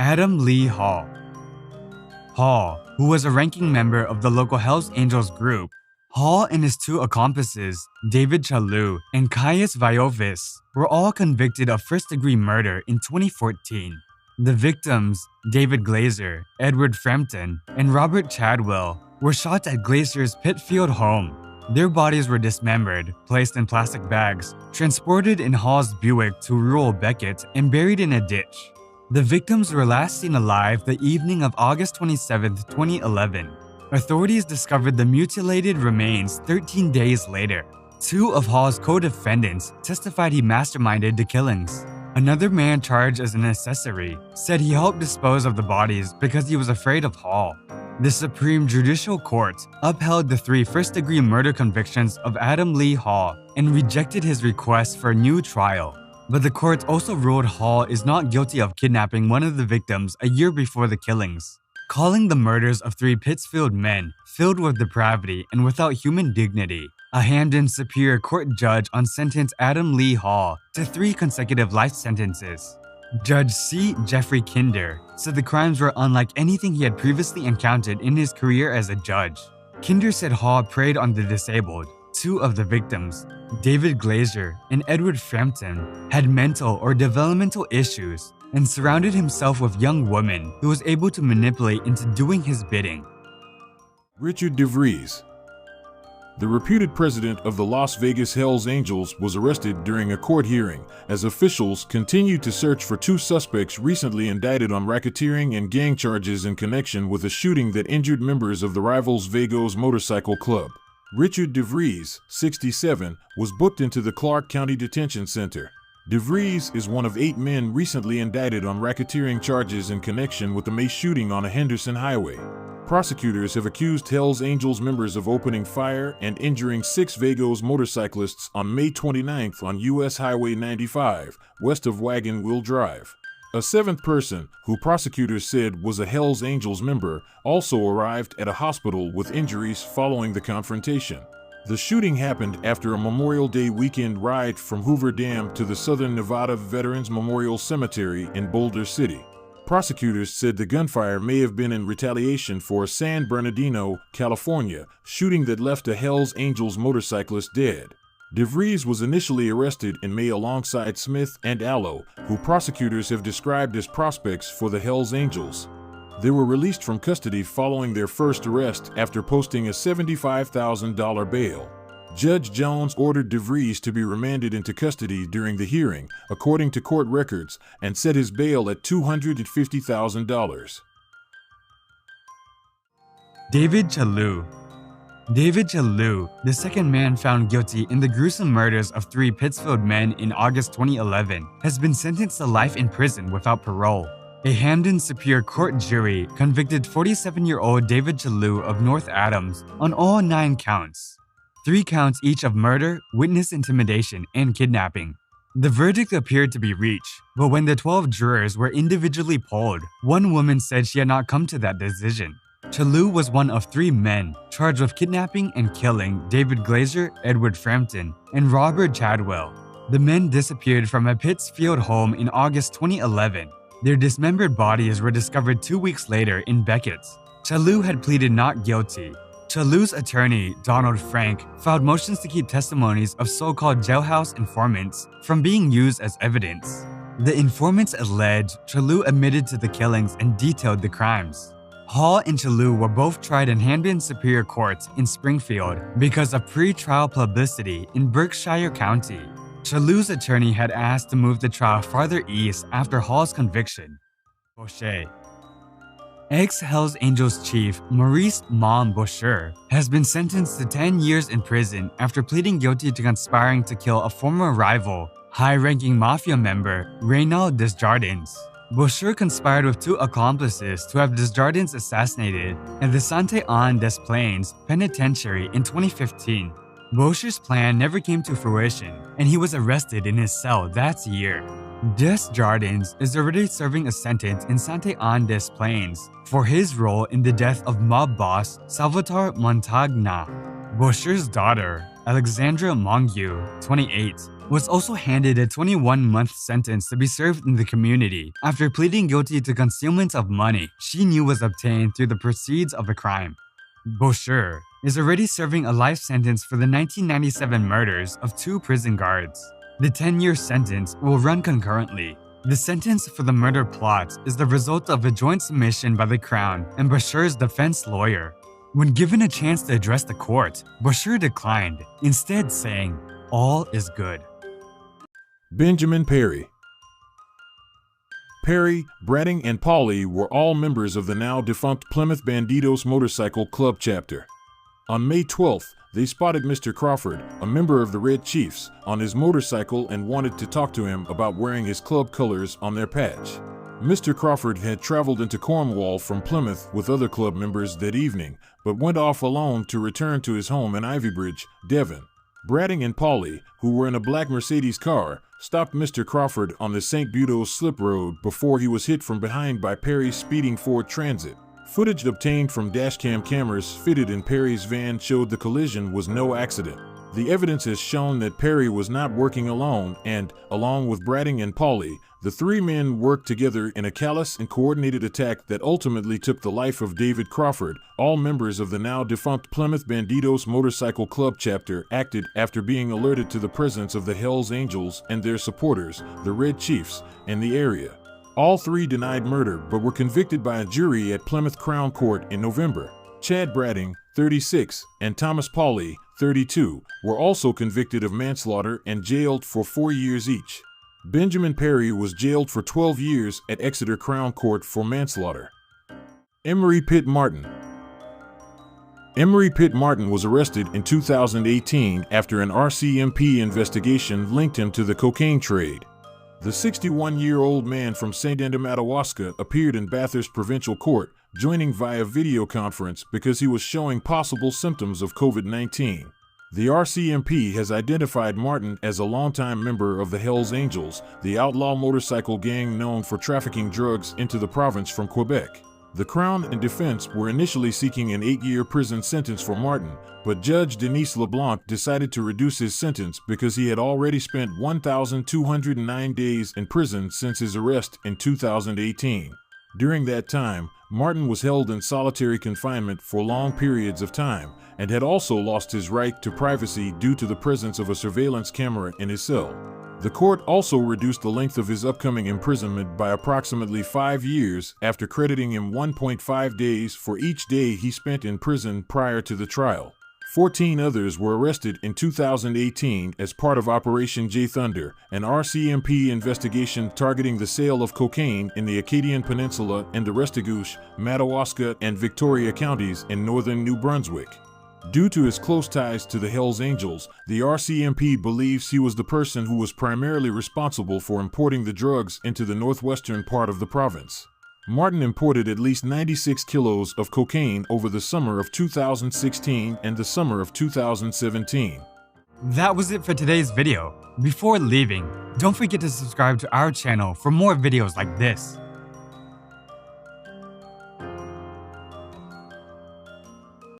Adam Lee Hall. Hall, who was a ranking member of the local Hells Angels group, Hall and his two accomplices, David Chalou and Caius Viovis, were all convicted of first-degree murder in 2014. The victims, David Glazer, Edward Frampton, and Robert Chadwell, were shot at Glazer's Pitfield home. Their bodies were dismembered, placed in plastic bags, transported in Hall's Buick to rural Beckett, and buried in a ditch. The victims were last seen alive the evening of August 27, 2011. Authorities discovered the mutilated remains 13 days later. Two of Hall's co-defendants testified he masterminded the killings. Another man charged as an accessory said he helped dispose of the bodies because he was afraid of Hall. The Supreme Judicial Court upheld the three first-degree murder convictions of Adam Lee Hall and rejected his request for a new trial. But the court also ruled Hall is not guilty of kidnapping one of the victims a year before the killings, calling the murders of three Pittsfield men filled with depravity and without human dignity. A Hamden Superior Court judge sentenced Adam Lee Hall to 3 consecutive life sentences. Judge C. Jeffrey Kinder said the crimes were unlike anything he had previously encountered in his career as a judge. Kinder said Hall preyed on the disabled. 2 of the victims, David Glazer and Edward Frampton, had mental or developmental issues and surrounded himself with young women he was able to manipulate into doing his bidding. Richard DeVries. The reputed president of the Las Vegas Hells Angels was arrested during a court hearing as officials continued to search for 2 suspects recently indicted on racketeering and gang charges in connection with a shooting that injured members of the rivals Vagos Motorcycle Club. Richard DeVries, 67, was booked into the Clark County Detention Center. DeVries is one of 8 men recently indicted on racketeering charges in connection with the May shooting on a Henderson highway. Prosecutors have accused Hells Angels members of opening fire and injuring 6 Vagos motorcyclists on May 29th on U.S. Highway 95, west of Wagon Wheel Drive. A 7th person, who prosecutors said was a Hells Angels member, also arrived at a hospital with injuries following the confrontation. The shooting happened after a Memorial Day weekend ride from Hoover Dam to the Southern Nevada Veterans Memorial Cemetery in Boulder City. Prosecutors said the gunfire may have been in retaliation for a San Bernardino, California, shooting that left a Hells Angels motorcyclist dead. DeVries was initially arrested in May alongside Smith and Allo, who prosecutors have described as prospects for the Hells Angels. They were released from custody following their first arrest after posting a $75,000 bail. Judge Jones ordered DeVries to be remanded into custody during the hearing, according to court records, and set his bail at $250,000. David Chalou. David Chalou, the second man found guilty in the gruesome murders of 3 Pittsfield men in August 2011, has been sentenced to life in prison without parole. A Hamden Superior Court jury convicted 47-year-old David Chalou of North Adams on all 9 counts. 3 counts each of murder, witness intimidation, and kidnapping. The verdict appeared to be reached, but when the 12 jurors were individually polled, one woman said she had not come to that decision. Chalou was one of 3 men charged with kidnapping and killing David Glazer, Edward Frampton, and Robert Chadwell. The men disappeared from a Pittsfield home in August 2011. Their dismembered bodies were discovered 2 weeks later in Beckett. Chalou had pleaded not guilty. Chalou's attorney, Donald Frank, filed motions to keep testimonies of so-called jailhouse informants from being used as evidence. The informants alleged Chalou admitted to the killings and detailed the crimes. Hall and Chalou were both tried in Hamden Superior Court in Springfield because of pre-trial publicity in Berkshire County. Chalou's attorney had asked to move the trial farther east after Hall's conviction. Boucher. Ex-Hells Angels chief Maurice "Mom" Boucher has been sentenced to 10 years in prison after pleading guilty to conspiring to kill a former rival, high-ranking mafia member Reynald Desjardins. Boucher conspired with 2 accomplices to have Desjardins assassinated at the Sante Anne des Plaines Penitentiary in 2015. Boucher's plan never came to fruition, and he was arrested in his cell that year. Desjardins is already serving a sentence in Sante Anne des Plaines for his role in the death of mob boss Salvatore Montagna. Boucher's daughter, Alexandra Mongeau, 28, was also handed a 21-month sentence to be served in the community after pleading guilty to concealment of money she knew was obtained through the proceeds of a crime. Bosher is already serving a life sentence for the 1997 murders of 2 prison guards. The 10-year sentence will run concurrently. The sentence for the murder plot is the result of a joint submission by the Crown and Bosher's defense lawyer. When given a chance to address the court, Bosher declined, instead saying, "All is good." Benjamin Perry. Perry, Bratting, and Pauley were all members of the now-defunct Plymouth Bandidos Motorcycle Club chapter. On May 12th, they spotted Mr. Crawford, a member of the Red Chiefs, on his motorcycle and wanted to talk to him about wearing his club colors on their patch. Mr. Crawford had traveled into Cornwall from Plymouth with other club members that evening, but went off alone to return to his home in Ivybridge, Devon. Bratting and Pauley, who were in a black Mercedes car, stopped Mr. Crawford on the St. Budeaux slip road before he was hit from behind by Perry's speeding Ford Transit. Footage obtained from dashcam cameras fitted in Perry's van showed the collision was no accident. The evidence has shown that Perry was not working alone and, along with Bratting and Pauley, the 3 men worked together in a callous and coordinated attack that ultimately took the life of David Crawford. All members of the now-defunct Plymouth Bandidos Motorcycle Club chapter acted after being alerted to the presence of the Hells Angels and their supporters, the Red Chiefs, in the area. All 3 denied murder but were convicted by a jury at Plymouth Crown Court in November. Chad Bratting, 36, and Thomas Pauley, 32, were also convicted of manslaughter and jailed for 4 years each. Benjamin Perry was jailed for 12 years at Exeter Crown Court for manslaughter. Emery Pitt Martin. Emery Pitt Martin was arrested in 2018 after an RCMP investigation linked him to the cocaine trade. The 61-year-old man from St. Madawaska appeared in Bathurst Provincial Court, joining via video conference because he was showing possible symptoms of COVID-19. The RCMP has identified Martin as a longtime member of the Hells Angels, the outlaw motorcycle gang known for trafficking drugs into the province from Quebec. The Crown and defense were initially seeking an 8-year prison sentence for Martin, but Judge Denis LeBlanc decided to reduce his sentence because he had already spent 1,209 days in prison since his arrest in 2018. During that time, Martin was held in solitary confinement for long periods of time and had also lost his right to privacy due to the presence of a surveillance camera in his cell. The court also reduced the length of his upcoming imprisonment by approximately 5 years after crediting him 1.5 days for each day he spent in prison prior to the trial. 14 others were arrested in 2018 as part of Operation J Thunder, an RCMP investigation targeting the sale of cocaine in the Acadian Peninsula and the Restigouche, Madawaska, and Victoria counties in northern New Brunswick. Due to his close ties to the Hells Angels, the RCMP believes he was the person who was primarily responsible for importing the drugs into the northwestern part of the province. Martin imported at least 96 kilos of cocaine over the summer of 2016 and the summer of 2017. That was it for today's video. Before leaving, don't forget to subscribe to our channel for more videos like this.